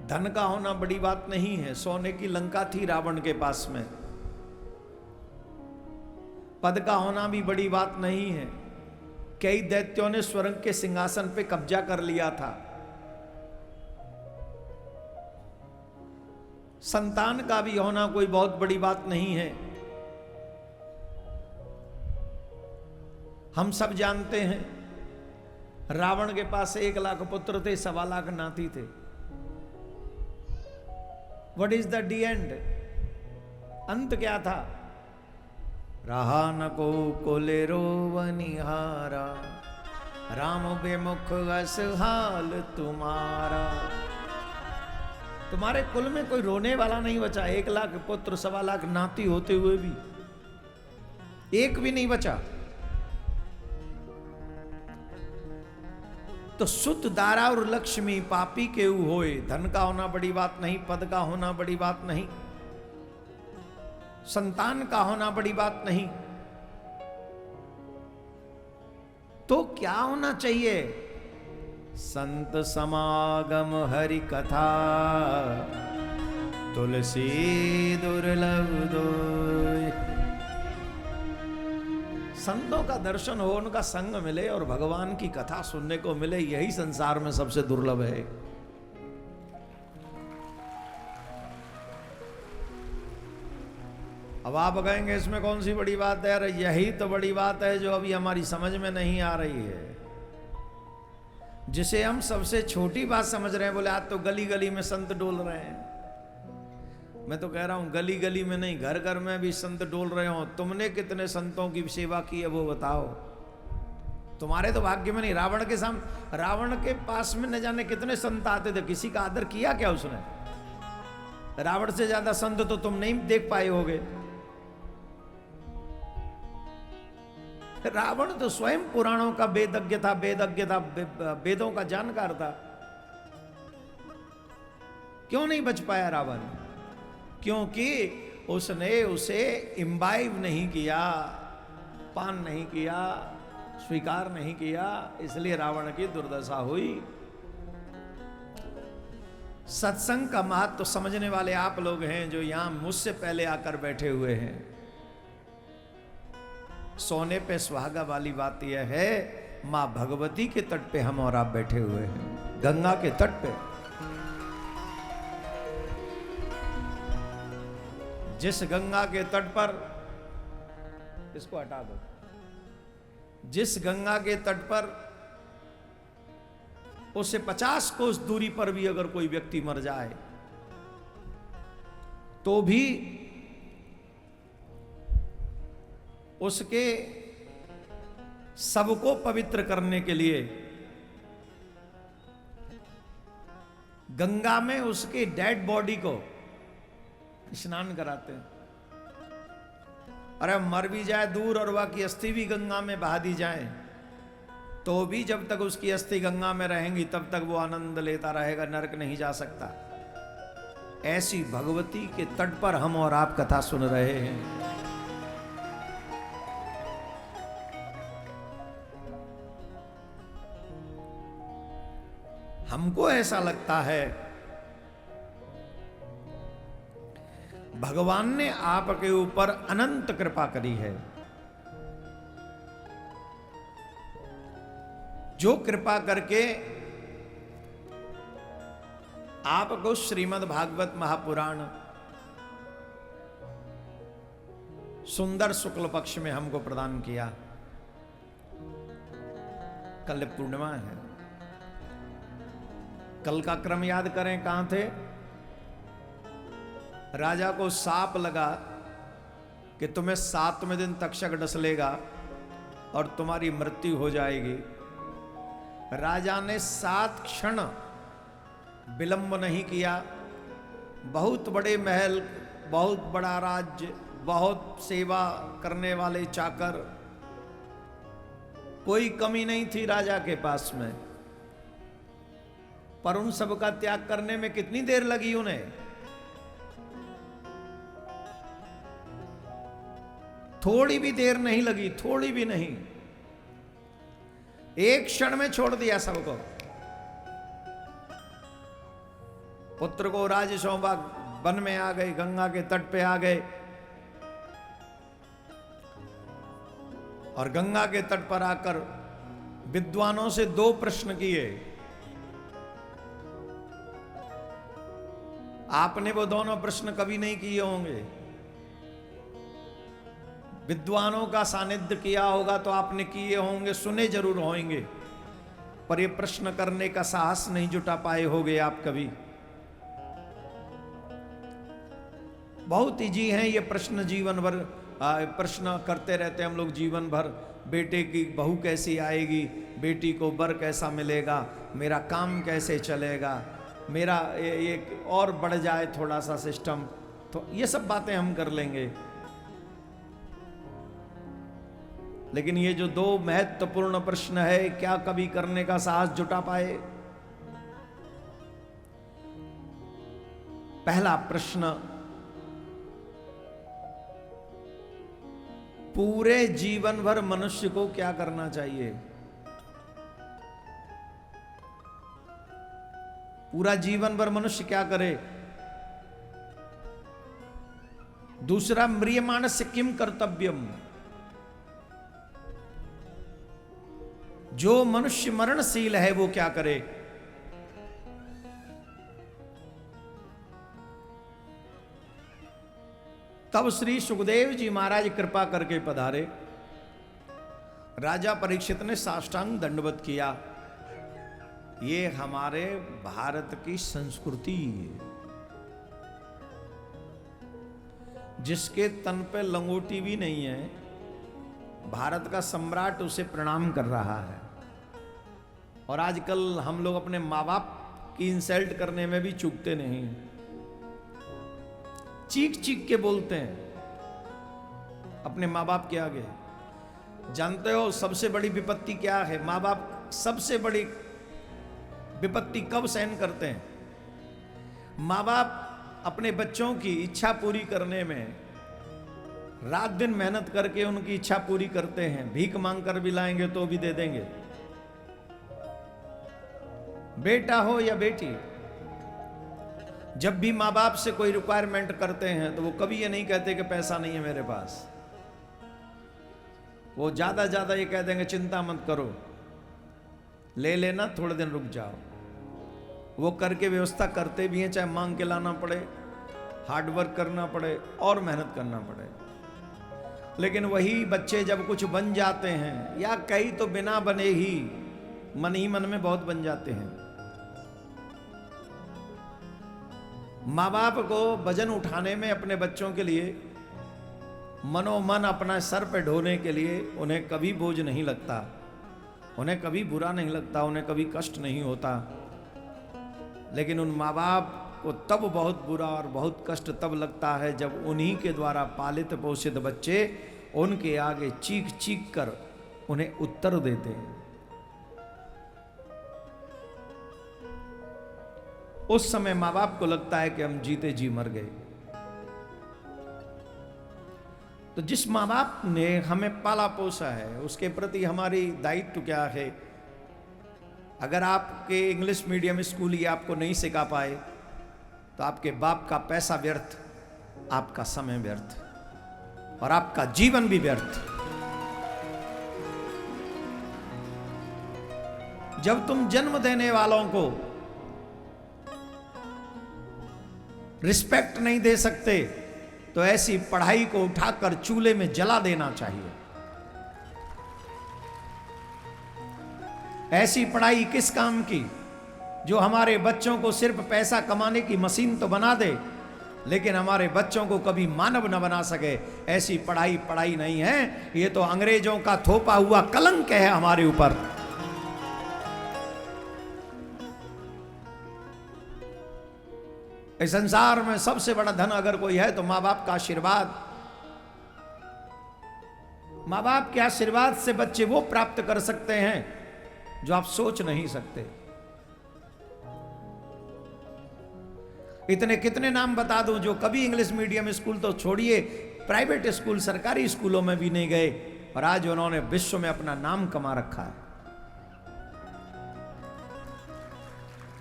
धन का होना बड़ी बात नहीं है। सोने की लंका थी रावण के पास में। पद का होना भी बड़ी बात नहीं है। कई दैत्यों ने स्वर्ग के सिंहासन पे कब्जा कर लिया था। संतान का भी होना कोई बहुत बड़ी बात नहीं है। हम सब जानते हैं रावण के पास 1 लाख पुत्र थे, 1.25 लाख नाती थे। What is the D and? अंत क्या था? रहा न को कोलेरो बनिहारा, राम बेमुख अस हाल तुम्हारा। तुम्हारे कुल में कोई रोने वाला नहीं बचा। 1 लाख पुत्र, 1.25 लाख नाती होते हुए भी एक भी नहीं बचा। तो सुत दारा और लक्ष्मी पापी केहू होए। धन का होना बड़ी बात नहीं, पद का होना बड़ी बात नहीं, संतान का होना बड़ी बात नहीं। तो क्या होना चाहिए? संत समागम हरि कथा, तुलसी दुर्लभ दोय। संतों का दर्शन हो, उनका संग मिले और भगवान की कथा सुनने को मिले, यही संसार में सबसे दुर्लभ है। अब आप कहेंगे इसमें कौन सी बड़ी बात है? अरे यही तो बड़ी बात है जो अभी हमारी समझ में नहीं आ रही है। जिसे हम सबसे छोटी बात समझ रहे हैं, बोले आज तो गली गली में संत डोल रहे हैं। मैं तो कह रहा हूं गली गली में नहीं, घर घर में भी संत डोल रहे हो। तुमने कितने संतों की सेवा की है वो बताओ। तुम्हारे तो भाग्य में नहीं। रावण के सामने, रावण के पास में न जाने कितने संत आते थे, किसी का आदर किया क्या उसने? रावण से ज्यादा संत तो तुम नहीं देख पाए होगे। रावण तो स्वयं पुराणों का वेदज्ञ था, वेदों का जानकार था। क्यों नहीं बच पाया रावण? क्योंकि उसने उसे इम्बाइब नहीं किया, पान नहीं किया, स्वीकार नहीं किया, इसलिए रावण की दुर्दशा हुई। सत्संग का महत्व तो समझने वाले आप लोग हैं जो यहां मुझसे पहले आकर बैठे हुए हैं। सोने पे सुहागा वाली बात यह है, मां भगवती के तट पे हम और आप बैठे हुए हैं, गंगा के तट पे। जिस गंगा के तट पर, इसको हटा दो, जिस गंगा के तट पर उससे 50 कोस दूरी पर भी अगर कोई व्यक्ति मर जाए तो भी उसके सबको पवित्र करने के लिए गंगा में उसके डेड बॉडी को स्नान कराते हैं। अरे मर भी जाए दूर और वह की अस्थि भी गंगा में बहा दी जाए तो भी जब तक उसकी अस्थि गंगा में रहेंगी तब तक वो आनंद लेता रहेगा, नरक नहीं जा सकता। ऐसी भगवती के तट पर हम और आप कथा सुन रहे हैं। हमको ऐसा लगता है भगवान ने आपके ऊपर अनंत कृपा करी है। जो कृपा करके आपको श्रीमद् भागवत महापुराण सुंदर शुक्ल पक्ष में हमको प्रदान किया। कल पूर्णिमा है। कल का क्रम याद करें, कहां थे? राजा को साप लगा कि तुम्हें 7वें दिन तक्षक डस लेगा और तुम्हारी मृत्यु हो जाएगी। राजा ने 7 क्षण विलंब नहीं किया। बहुत बड़े महल, बहुत बड़ा राज्य, बहुत सेवा करने वाले चाकर, कोई कमी नहीं थी राजा के पास में। पर उन सब का त्याग करने में कितनी देर लगी उन्हें? थोड़ी भी देर नहीं लगी, थोड़ी भी नहीं। एक क्षण में छोड़ दिया सबको। पुत्र को राज्य सौंपा, वन में आ गए, गंगा के तट पे आ गए और गंगा के तट पर आकर विद्वानों से 2 प्रश्न किए। आपने वो दोनों प्रश्न कभी नहीं किए होंगे। विद्वानों का सानिध्य किया होगा तो आपने किए होंगे, सुने जरूर होंगे, पर ये प्रश्न करने का साहस नहीं जुटा पाए होंगे आप कभी। बहुत इजी हैं ये प्रश्न, जीवन भर प्रश्न करते रहते हैं हम लोग जीवन भर। बेटे की बहू कैसी आएगी, बेटी को वर कैसा मिलेगा, मेरा काम कैसे चलेगा, मेरा ये और बढ़ जाए थोड़ा सा सिस्टम, तो ये सब बातें हम कर लेंगे। लेकिन ये जो 2 महत्वपूर्ण प्रश्न है, क्या कभी करने का साहस जुटा पाए? पहला प्रश्न, पूरे जीवन भर मनुष्य को क्या करना चाहिए? पूरा जीवन भर मनुष्य क्या करे? दूसरा, म्रियमाणस्य किम कर्तव्यम, जो मनुष्य मरणशील है वो क्या करे? तब श्री सुखदेव जी महाराज कृपा करके पधारे। राजा परीक्षित ने साष्टांग दंडवत किया। ये हमारे भारत की संस्कृति है, जिसके तन पे लंगोटी भी नहीं है, भारत का सम्राट उसे प्रणाम कर रहा है। और आजकल हम लोग अपने माँ बाप की इंसल्ट करने में भी चूकते नहीं, चीख चीख के बोलते हैं अपने माँ बाप के आगे। जानते हो सबसे बड़ी विपत्ति क्या है? माँ बाप सबसे बड़ी विपत्ति कब सहन करते हैं? माँ बाप अपने बच्चों की इच्छा पूरी करने में रात दिन मेहनत करके उनकी इच्छा पूरी करते हैं। भीख मांग कर भी लाएंगे तो भी दे देंगे। बेटा हो या बेटी, जब भी माँ बाप से कोई रिक्वायरमेंट करते हैं तो वो कभी ये नहीं कहते कि पैसा नहीं है मेरे पास। वो ज्यादा ये कह देंगे चिंता मत करो, ले लेना, थोड़े दिन रुक जाओ। वो करके व्यवस्था करते भी हैं, चाहे मांग के लाना पड़े, हार्ड वर्क करना पड़े और मेहनत करना पड़े। लेकिन वही बच्चे जब कुछ बन जाते हैं, या कई तो बिना बने ही मन में बहुत बन जाते हैं। माँ बाप को वजन उठाने में अपने बच्चों के लिए मनोमन अपना सर पे ढोने के लिए उन्हें कभी बोझ नहीं लगता, उन्हें कभी बुरा नहीं लगता, उन्हें कभी कष्ट नहीं होता। लेकिन उन माँ बाप को तब बहुत बुरा और बहुत कष्ट तब लगता है जब उन्हीं के द्वारा पालित पोषित बच्चे उनके आगे चीख चीख कर उन्हें उत्तर देते हैं। उस समय माँ बाप को लगता है कि हम जीते जी मर गए। तो जिस माँ बाप ने हमें पाला पोसा है उसके प्रति हमारी दायित्व क्या है? अगर आपके इंग्लिश मीडियम स्कूल ये आपको नहीं सिखा पाए तो आपके बाप का पैसा व्यर्थ, आपका समय व्यर्थ और आपका जीवन भी व्यर्थ। जब तुम जन्म देने वालों को रिस्पेक्ट नहीं दे सकते तो ऐसी पढ़ाई को उठाकर चूल्हे में जला देना चाहिए। ऐसी पढ़ाई किस काम की जो हमारे बच्चों को सिर्फ पैसा कमाने की मशीन तो बना दे, लेकिन हमारे बच्चों को कभी मानव न बना सके। ऐसी पढ़ाई पढ़ाई नहीं है, ये तो अंग्रेजों का थोपा हुआ कलंक है हमारे ऊपर। इस संसार में सबसे बड़ा धन अगर कोई है तो माँ बाप का आशीर्वाद। माँ बाप के आशीर्वाद से बच्चे वो प्राप्त कर सकते हैं जो आप सोच नहीं सकते। इतने कितने नाम बता दूं जो कभी इंग्लिश मीडियम स्कूल तो छोड़िए, प्राइवेट स्कूल, सरकारी स्कूलों में भी नहीं गए और आज उन्होंने विश्व में अपना नाम कमा रखा है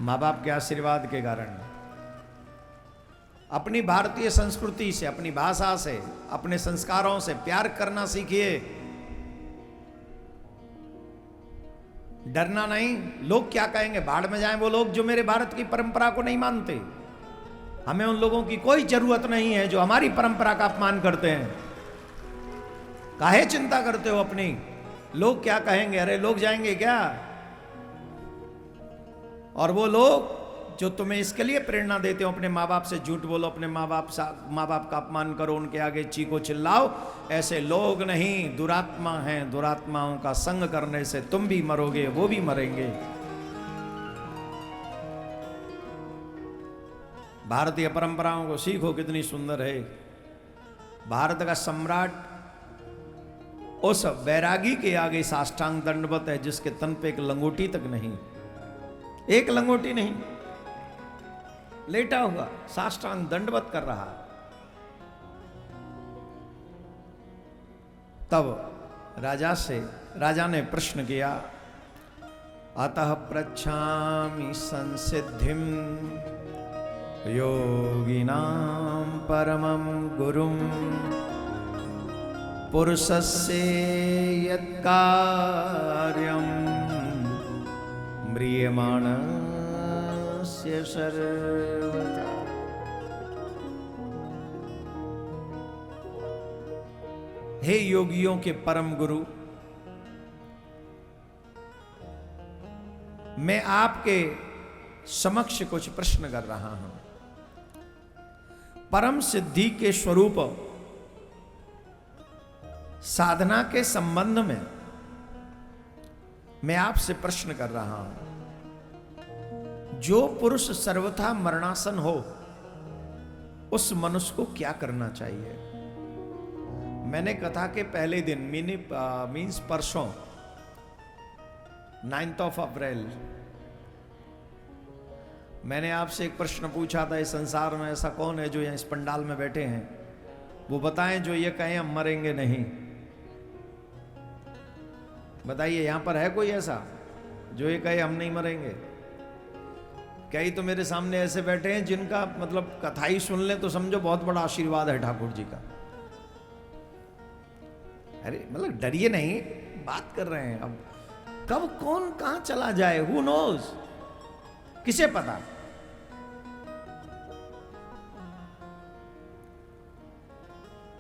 माँ बाप के आशीर्वाद के कारण। अपनी भारतीय संस्कृति से, अपनी भाषा से, अपने संस्कारों से प्यार करना सीखिए। डरना नहीं। लोग क्या कहेंगे, भाड़ में जाएं वो लोग जो मेरे भारत की परंपरा को नहीं मानते। हमें उन लोगों की कोई जरूरत नहीं है जो हमारी परंपरा का अपमान करते हैं। काहे चिंता करते हो अपनी? लोग क्या कहेंगे? अरे लोग जाएंगे क्या? और वो लोग जो तुम्हें इसके लिए प्रेरणा देते हो, अपने माँ बाप से झूठ बोलो, अपने माँ बाप का अपमान करो, उनके आगे चीखो चिल्लाओ, ऐसे लोग नहीं, दुरात्मा हैं। दुरात्माओं का संग करने से तुम भी मरोगे, वो भी मरेंगे। भारतीय परंपराओं को सीखो, कितनी सुंदर है। भारत का सम्राट उस बैरागी के आगे साष्टांग दंडवत है जिसके तन पे एक लंगोटी तक नहीं, एक लंगोटी नहीं, लेटा हुआ साष्टांग दंडवत कर रहा। तब राजा ने प्रश्न किया, अतः पृच्छामि संसिद्धिम योगिनां परमं गुरुं पुरुषस्य यत्कार्यं म्रियमाणस्य सर्वथा। हे योगियों के परम गुरु, मैं आपके समक्ष कुछ प्रश्न कर रहा हूं। परम सिद्धि के स्वरूप साधना के संबंध में मैं आपसे प्रश्न कर रहा हूं। जो पुरुष सर्वथा मरणासन हो उस मनुष्य को क्या करना चाहिए? मैंने कथा के पहले दिन मीन्स परसों 9 अप्रैल मैंने आपसे एक प्रश्न पूछा था, इस संसार में ऐसा कौन है जो यहाँ इस पंडाल में बैठे हैं, वो बताएं जो ये कहें हम मरेंगे नहीं। बताइए, यहां पर है कोई ऐसा जो ये कहे हम नहीं मरेंगे? कई तो मेरे सामने ऐसे बैठे हैं जिनका मतलब कथा ही सुन ले तो समझो बहुत बड़ा आशीर्वाद है ठाकुर जी का। अरे मतलब डरिए नहीं, बात कर रहे हैं। अब कब कौन कहां चला जाए, हु नोज, किसे पता।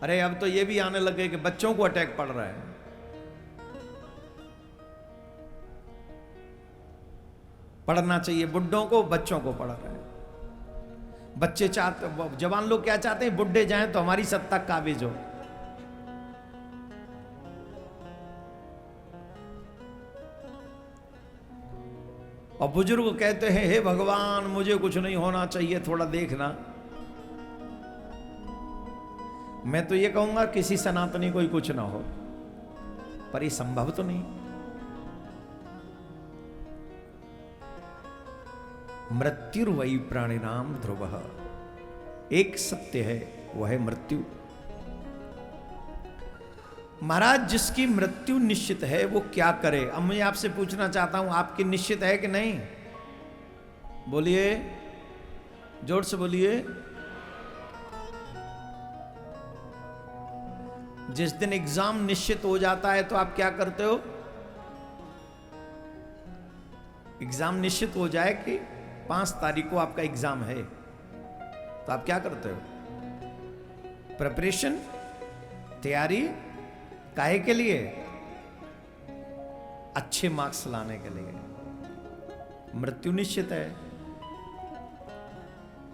अरे अब तो ये भी आने लगे कि बच्चों को अटैक पड़ रहा है। पढ़ना चाहिए बुड्ढों को, बच्चों को पढ़ रहे हैं। बच्चे चाहते, जवान लोग क्या चाहते हैं, बुड्ढे जाएं तो हमारी सत्ता काबिज हो। और बुजुर्ग कहते हैं, हे भगवान मुझे कुछ नहीं होना चाहिए, थोड़ा देखना। मैं तो ये कहूंगा किसी सनातनी को ही कुछ ना हो, पर ये संभव तो नहीं। मृत्युर्वै प्राणिनाम ध्रुवः, एक सत्य है, वह है मृत्यु। महाराज जिसकी मृत्यु निश्चित है वो क्या करे? अब मैं आपसे पूछना चाहता हूं, आपकी निश्चित है कि नहीं? बोलिए, जोर से बोलिए। जिस दिन एग्जाम निश्चित हो जाता है तो आप क्या करते हो? एग्जाम निश्चित हो जाए कि 5 तारीख को आपका एग्जाम है, तो आप क्या करते हो? प्रिपरेशन, तैयारी, काहे के लिए? अच्छे मार्क्स लाने के लिए। मृत्यु निश्चित है,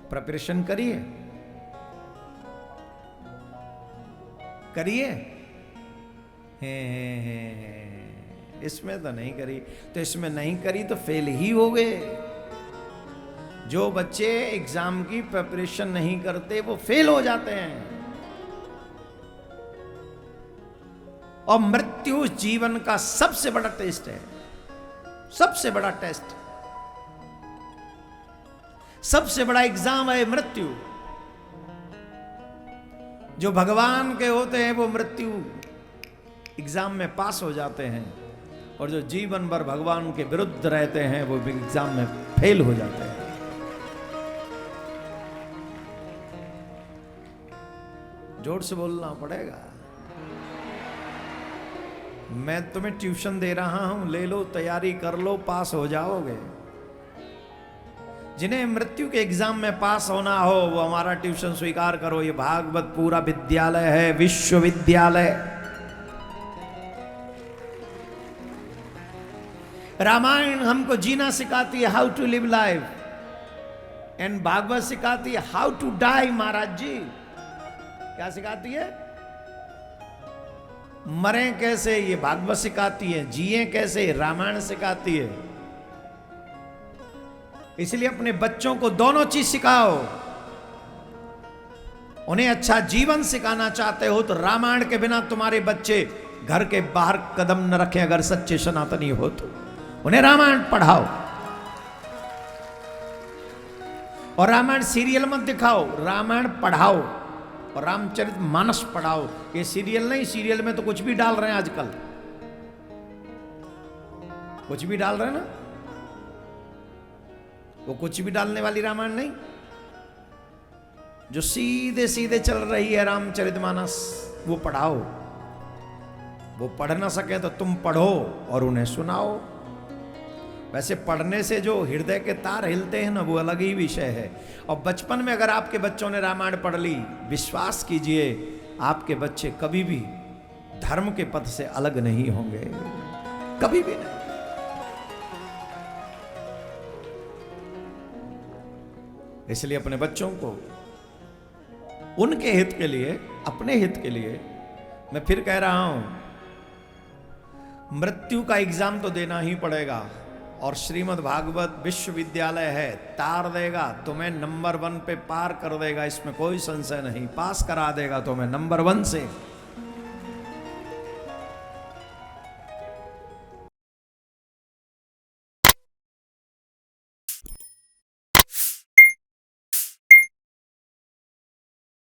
प्रिपरेशन करिए, करिए। इसमें तो नहीं करी, तो इसमें नहीं करी तो फेल ही हो गए। जो बच्चे एग्जाम की प्रिपरेशन नहीं करते वो फेल हो जाते हैं। और मृत्यु जीवन का सबसे बड़ा टेस्ट है, सबसे बड़ा टेस्ट, सबसे बड़ा एग्जाम है मृत्यु। जो भगवान के होते हैं वो मृत्यु एग्जाम में पास हो जाते हैं, और जो जीवन भर भगवान के विरुद्ध रहते हैं वो एग्जाम में फेल हो जाते हैं। जोर से बोलना पड़ेगा। मैं तुम्हें ट्यूशन दे रहा हूं, ले लो, तैयारी कर लो, पास हो जाओगे। जिन्हें मृत्यु के एग्जाम में पास होना हो वो हमारा ट्यूशन स्वीकार करो। ये भागवत पूरा विद्यालय है, विश्वविद्यालय। रामायण हमको जीना सिखाती है, how to live life, and Bhagavat सिखाती है how to die. Maharaj ji क्या सिखाती है? मरें कैसे ये भागवत सिखाती है, जिए कैसे रामायण सिखाती है। इसलिए अपने बच्चों को दोनों चीज सिखाओ। उन्हें अच्छा जीवन सिखाना चाहते हो तो रामायण के बिना तुम्हारे बच्चे घर के बाहर कदम न रखें। अगर सच्चे सनातनी हो तो उन्हें रामायण पढ़ाओ, और रामायण सीरियल मत दिखाओ, रामायण पढ़ाओ और रामचरित मानस पढ़ाओ। ये सीरियल नहीं, सीरियल में तो कुछ भी डाल रहे हैं आजकल, कुछ भी डाल रहे हैं ना। वो कुछ भी डालने वाली रामायण नहीं, जो सीधे सीधे चल रही है रामचरितमानस, वो पढ़ाओ। वो पढ़ ना सके तो तुम पढ़ो और उन्हें सुनाओ। वैसे पढ़ने से जो हृदय के तार हिलते हैं ना, वो अलग ही विषय है। और बचपन में अगर आपके बच्चों ने रामायण पढ़ ली, विश्वास कीजिए आपके बच्चे कभी भी धर्म के पथ से अलग नहीं होंगे, कभी भी नहीं। इसलिए अपने बच्चों को उनके हित के लिए, अपने हित के लिए, मैं फिर कह रहा हूं, मृत्यु का एग्जाम तो देना ही पड़ेगा। और श्रीमद् भागवत विश्वविद्यालय है, तार देगा तुम्हें, नंबर 1 पे पार कर देगा, इसमें कोई संशय नहीं। पास करा देगा तुम्हें नंबर 1 से।